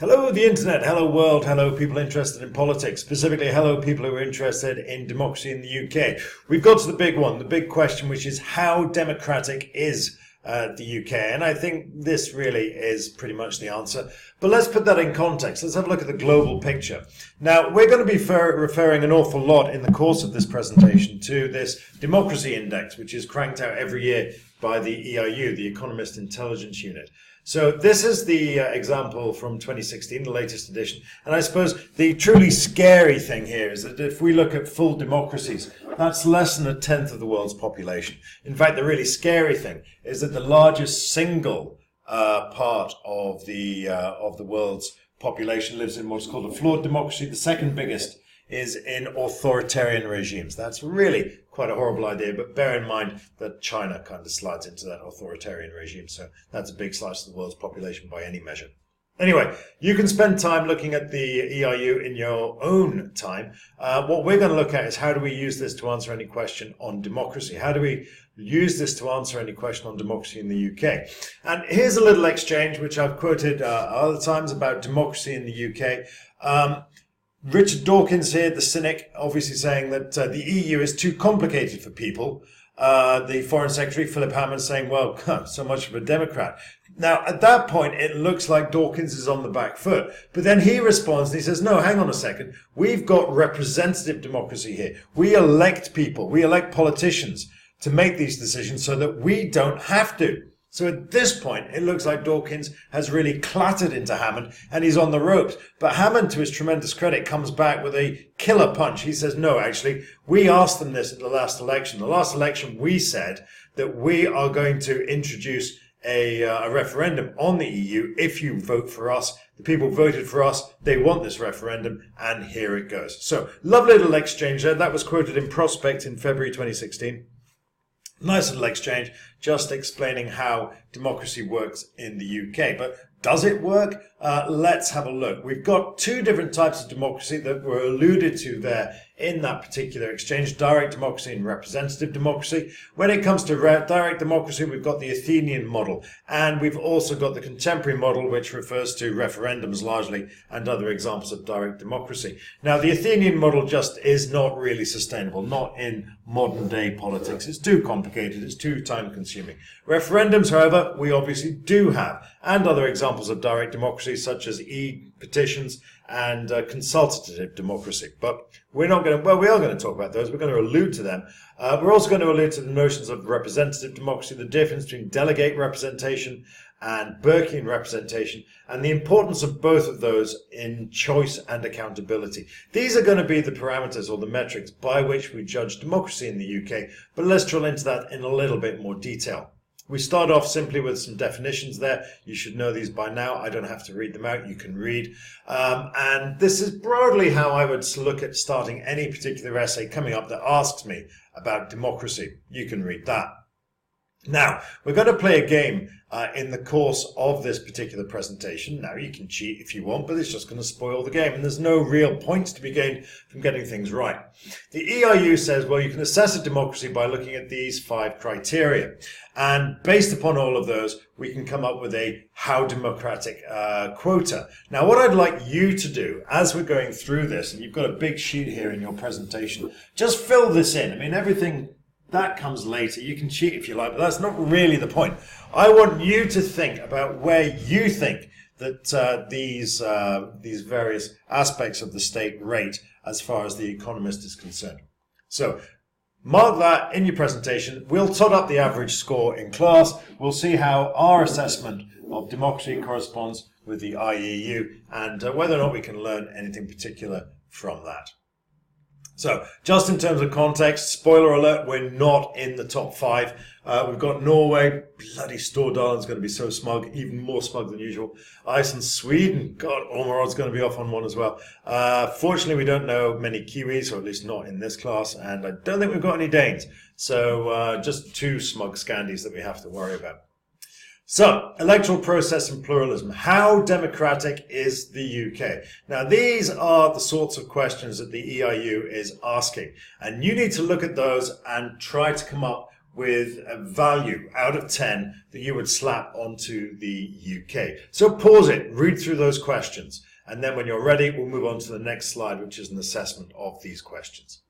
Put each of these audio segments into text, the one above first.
Hello, the internet. Hello, world. Hello, people interested in politics. Specifically, hello, people who are interested in democracy in the UK. We've got to the big one, the big question, which is how democratic is the UK? And I think this really is pretty much the answer. But let's put that in context. Let's have a look at the global picture. Now, we're going to be referring an awful lot in the course of this presentation to this democracy index, which is cranked out every year by the EIU, the Economist Intelligence Unit. So this is the example from 2016, the latest edition. And I suppose the truly scary thing here is that if we look at full democracies, that's less than a tenth of the world's population. In fact, the really scary thing is that the largest single part of the world's population lives in what's called a flawed democracy. The second biggest is in authoritarian regimes. That's really quite a horrible idea, but bear in mind that China kind of slides into that authoritarian regime, so that's a big slice of the world's population by any measure. Anyway, you can spend time looking at the EIU in your own time. What we're going to look at is how do we use this to answer any question on democracy? How do we use this to answer any question on democracy in the UK? And here's a little exchange which I've quoted other times about democracy in the UK. Richard Dawkins here, the cynic, obviously saying that the EU is too complicated for people. The Foreign Secretary, Philip Hammond, saying, well, so much of a Democrat. Now, at that point, it looks like Dawkins is on the back foot. But then he responds and he says, no, hang on a second. We've got representative democracy here. We elect people, we elect politicians to make these decisions so that we don't have to. So at this point, it looks like Dawkins has really clattered into Hammond and he's on the ropes. But Hammond, to his tremendous credit, comes back with a killer punch. He says, no, actually, we asked them this at the last election. The last election, we said that we are going to introduce a referendum on the EU if you vote for us. The people voted for us. They want this referendum. And here it goes. So lovely little exchange there. That was quoted in Prospect in February 2016. Nice little exchange, just explaining how democracy works in the UK. But does it work? Let's have a look. We've got two different types of democracy that were alluded to there in that particular exchange, direct democracy and representative democracy. When it comes to direct democracy, we've got the Athenian model, and we've also got the contemporary model, which refers to referendums largely and other examples of direct democracy. Now, the Athenian model just is not really sustainable, not in modern day politics. It's too complicated, it's too time consuming. Referendums, however, we obviously do have, and other examples of direct democracy such as e-petitions and consultative democracy. But we're not going to, well, we are going to talk about those. We're going to allude to them. We're also going to allude to the notions of representative democracy, the difference between delegate representation and Burkean representation, and the importance of both of those in choice and accountability. These are going to be the parameters or the metrics by which we judge democracy in the UK, but let's drill into that in a little bit more detail. We start off simply with some definitions there. You should know these by now. I don't have to read them out. You can read. And this is broadly how I would look at starting any particular essay coming up that asks me about democracy. You can read that. Now, we're going to play a game in the course of this particular presentation. Now, you can cheat if you want, but it's just going to spoil the game, and there's no real points to be gained from getting things right. The EIU says, well, you can assess a democracy by looking at these 5 criteria. And based upon all of those, we can come up with a how democratic quota. Now, what I'd like you to do as we're going through this, and you've got a big sheet here in your presentation, just fill this in. I mean, everything that comes later. You can cheat if you like, but that's not really the point. I want you to think about where you think that these various aspects of the state rate as far as the Economist is concerned. So mark that in your presentation. We'll tot up the average score in class. We'll see how our assessment of democracy corresponds with the IEU and whether or not we can learn anything particular from that. So, just in terms of context, spoiler alert, we're not in the top 5. We've got Norway, bloody Stordalen going to be so smug, even more smug than usual. Iceland, Sweden, God, Ormerod's going to be off on one as well. Fortunately, we don't know many Kiwis, or at least not in this class, and I don't think we've got any Danes. So, just 2 smug Scandis that we have to worry about. So, electoral process and pluralism. How democratic is the UK? Now, these are the sorts of questions that the EIU is asking. And you need to look at those and try to come up with a value out of 10 that you would slap onto the UK. So pause it, read through those questions, and then when you're ready, we'll move on to the next slide, which is an assessment of these questions.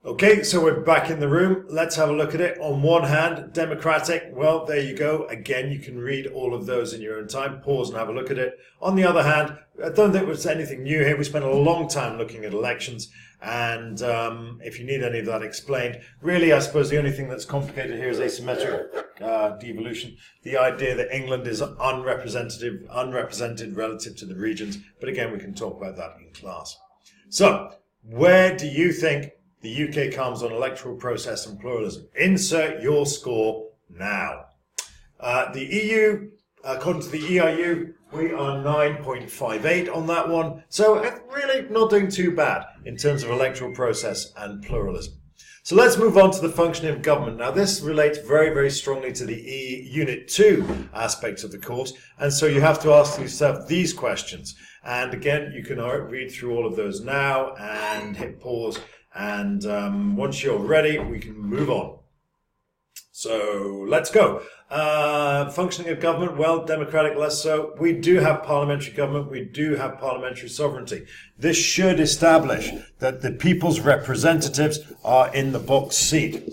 Okay, so we're back in the room. Let's have a look at it. On one hand, democratic. Well, there you go. Again, you can read all of those in your own time. Pause and have a look at it. On the other hand, I don't think there's anything new here. We spent a long time looking at elections. And if you need any of that explained, really, I suppose the only thing that's complicated here is asymmetric devolution. The idea that England is unrepresented relative to the regions. But again, we can talk about that in class. So, where do you think the UK comes on electoral process and pluralism? Insert your score now. The EU, according to the EIU, we are 9.58 on that one. So really not doing too bad in terms of electoral process and pluralism. So let's move on to the functioning of government. Now this relates very, very strongly to the Unit 2 aspects of the course. And so you have to ask yourself these questions. And again, you can read through all of those now and hit pause. And once you're ready, we can move on. So let's go. Functioning of government, well, democratic, less so. We do have parliamentary government. We do have parliamentary sovereignty. This should establish that the people's representatives are in the box seat.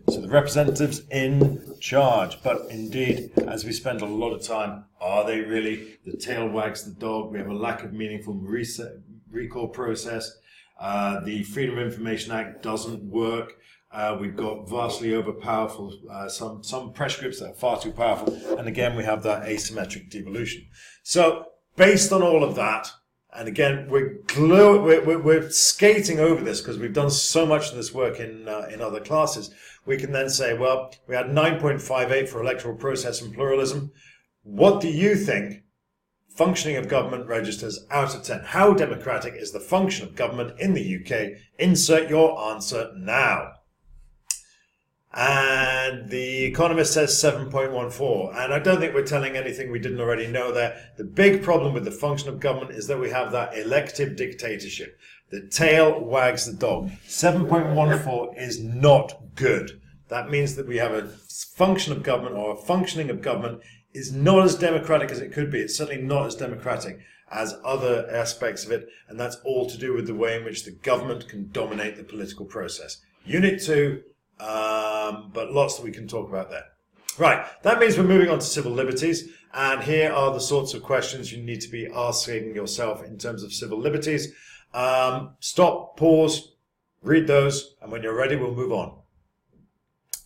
So the representatives in charge. But indeed, as we spend a lot of time, are they really? The tail wags the dog. We have a lack of meaningful recall process. The Freedom of Information Act doesn't work. We've got vastly overpowerful, some pressure groups that are far too powerful. And again, we have that asymmetric devolution. So based on all of that, and again, we're skating over this because we've done so much of this work in other classes. We can then say, well, we had 9.58 for electoral process and pluralism. What do you think functioning of government registers out of 10? How democratic is the function of government in the UK? Insert your answer now. And The Economist says 7.14. And I don't think we're telling anything we didn't already know there. The big problem with the function of government is that we have that elective dictatorship. The tail wags the dog. 7.14 is not good. That means that we have a function of government, or a functioning of government is not as democratic as it could be. It's certainly not as democratic as other aspects of it, and that's all to do with the way in which the government can dominate the political process. Unit 2, but lots that we can talk about there. Right, that means we're moving on to civil liberties, and here are the sorts of questions you need to be asking yourself in terms of civil liberties. Stop, pause, read those, and when you're ready, we'll move on.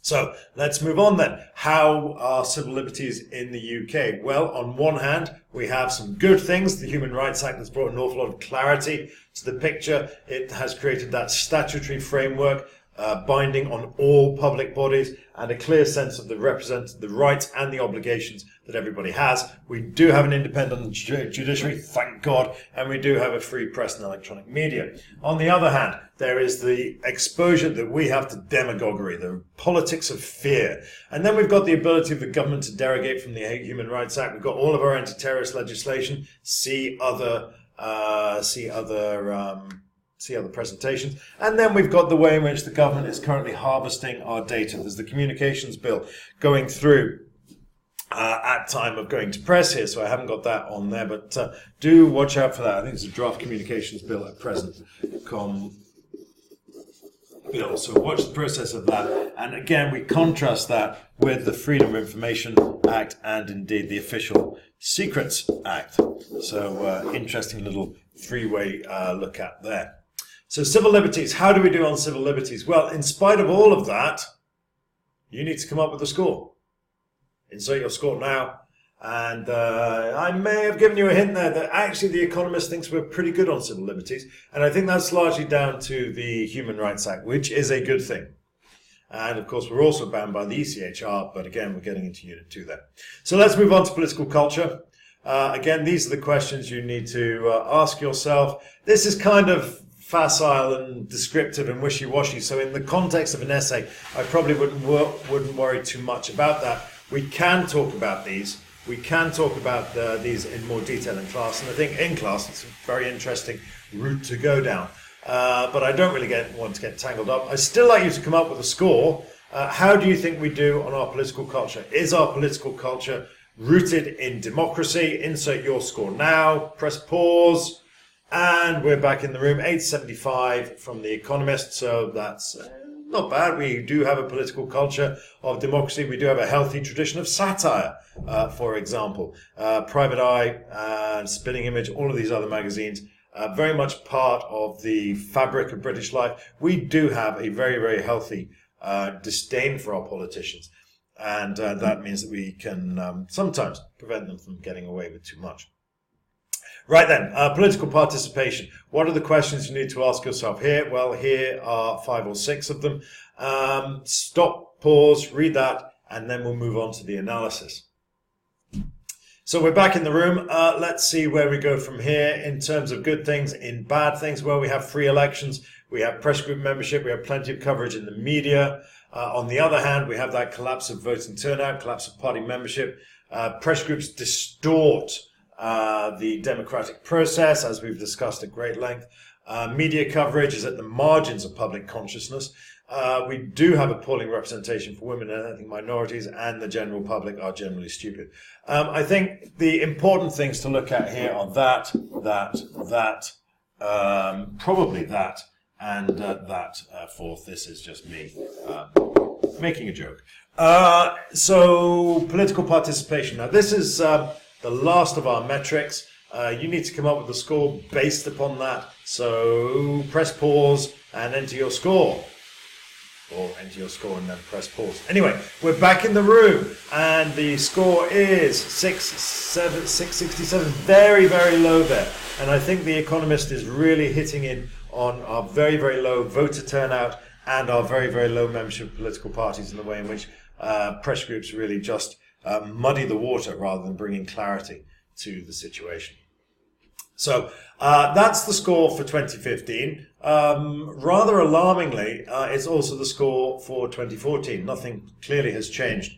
So let's move on then. How are civil liberties in the UK? Well, on one hand, we have some good things. The Human Rights Act has brought an awful lot of clarity to the picture. It has created that statutory framework binding on all public bodies and a clear sense of the rights and the obligations that everybody has. We do have an independent judiciary, thank God, and we do have a free press and electronic media. On the other hand, there is the exposure that we have to demagoguery, the politics of fear. And then we've got the ability of the government to derogate from the Human Rights Act. We've got all of our anti-terrorist legislation, see other presentations. And then we've got the way in which the government is currently harvesting our data. There's the communications bill going through at time of going to press here, so I haven't got that on there, but do watch out for that. I think it's a draft communications bill at present. Bill. So watch the process of that. And again, we contrast that with the Freedom of Information Act and indeed the Official Secrets Act. So interesting little three-way look at there. So civil liberties, how do we do on civil liberties? Well, in spite of all of that, you need to come up with a score. Insert your score now. And I may have given you a hint there that actually the Economist thinks we're pretty good on civil liberties. And I think that's largely down to the Human Rights Act, which is a good thing. And of course, we're also bound by the ECHR, but again, we're getting into Unit 2 there. So let's move on to political culture. Again, these are the questions you need to ask yourself. This is kind of facile and descriptive and wishy-washy. So in the context of an essay, I probably wouldn't worry too much about that. We can talk about these. We can talk about these in more detail in class. And I think in class, it's a very interesting route to go down. But I don't really want to get tangled up. I'd still like you to come up with a score. How do you think we do on our political culture? Is our political culture rooted in democracy? Insert your score now. Press pause. And we're back in the room. 875 from The Economist. So that's not bad. We do have a political culture of democracy. We do have a healthy tradition of satire, for example. Private Eye and Spinning Image, all of these other magazines, very much part of the fabric of British life. We do have a very, very healthy disdain for our politicians. And that means that we can sometimes prevent them from getting away with too much. Right then, political participation. What are the questions you need to ask yourself here? Well, here are 5 or 6 of them. Stop, pause, read that, and then we'll move on to the analysis. So we're back in the room. Let's see where we go from here in terms of good things, in bad things. Well, we have free elections, we have press group membership, we have plenty of coverage in the media. On the other hand, we have that collapse of voting turnout, collapse of party membership. Press groups distort the democratic process, as we've discussed at great length. Media coverage is at the margins of public consciousness. We do have appalling representation for women and ethnic minorities, and the general public are generally stupid. I think the important things to look at here are probably that, and that fourth. This is just me making a joke. So political participation. Now this is the last of our metrics. You need to come up with a score based upon that. So press pause and enter your score. Or enter your score and then press pause. Anyway, we're back in the room and the score is 667. Very, very low there. And I think The Economist is really hitting in on our very, very low voter turnout and our very, very low membership of political parties, in the way in which press groups really just muddy the water rather than bringing clarity to the situation. So that's the score for 2015. Rather alarmingly, it's also the score for 2014. Nothing clearly has changed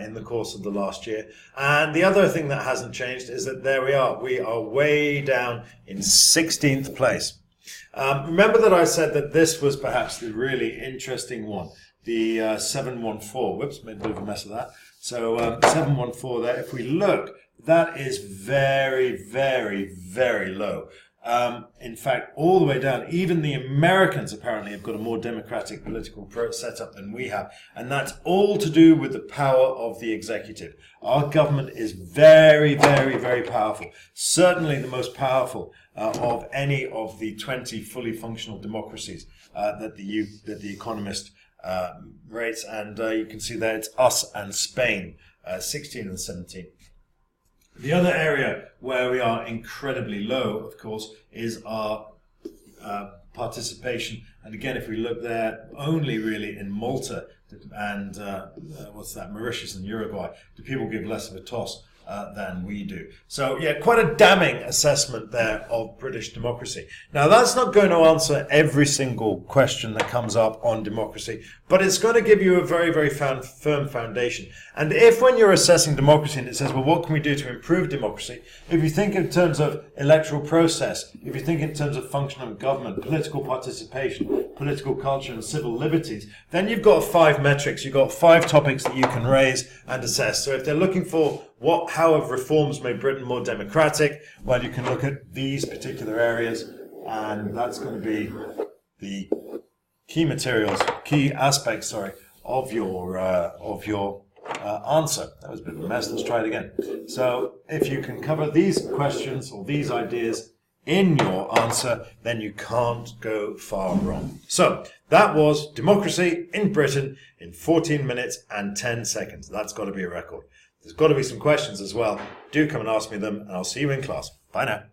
in the course of the last year. And the other thing that hasn't changed is that there we are. We are way down in 16th place. Remember that I said that this was perhaps the really interesting one, the 714. Whoops, made a bit of a mess of that. So 714 there. If we look, that is very, very, very low. In fact, all the way down, even the Americans apparently have got a more democratic political setup than we have. And that's all to do with the power of the executive. Our government is very, very, very powerful. Certainly the most powerful of any of the 20 fully functional democracies that the Economist rates. And you can see there it's us and Spain, 16 and 17. The other area where we are incredibly low, of course, is our participation. And again, if we look there, only really in Malta and Mauritius and Uruguay do people give less of a toss than we do. So yeah, quite a damning assessment there of British democracy. Now that's not going to answer every single question that comes up on democracy, but it's going to give you a very, very firm foundation. And if when you're assessing democracy and it says, well, what can we do to improve democracy? If you think in terms of electoral process, if you think in terms of function of government, political participation, political culture and civil liberties, then you've got 5 metrics. You've got 5 topics that you can raise and assess. So if they're looking for how have reforms made Britain more democratic, well, you can look at these particular areas, and that's going to be the key aspects, of your answer. That was a bit of a mess. Let's try it again. So if you can cover these questions or these ideas in your answer, then you can't go far wrong. So that was democracy in Britain in 14 minutes and 10 seconds. That's got to be a record. There's got to be some questions as well. Do come and ask me them, and I'll see you in class. Bye now.